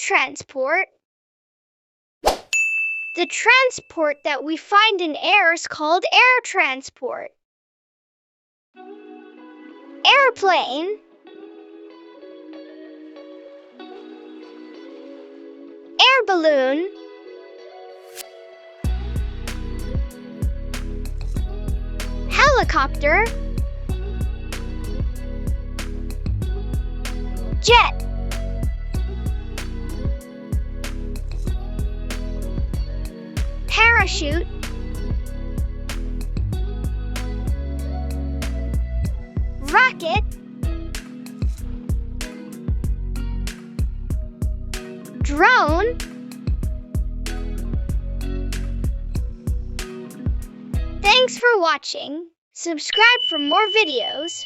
transport. The transport that we find in air is called air transport. Airplane, air balloon, helicopter, jet, parachute, rocket, drone, thanks for watching. Subscribe for more videos.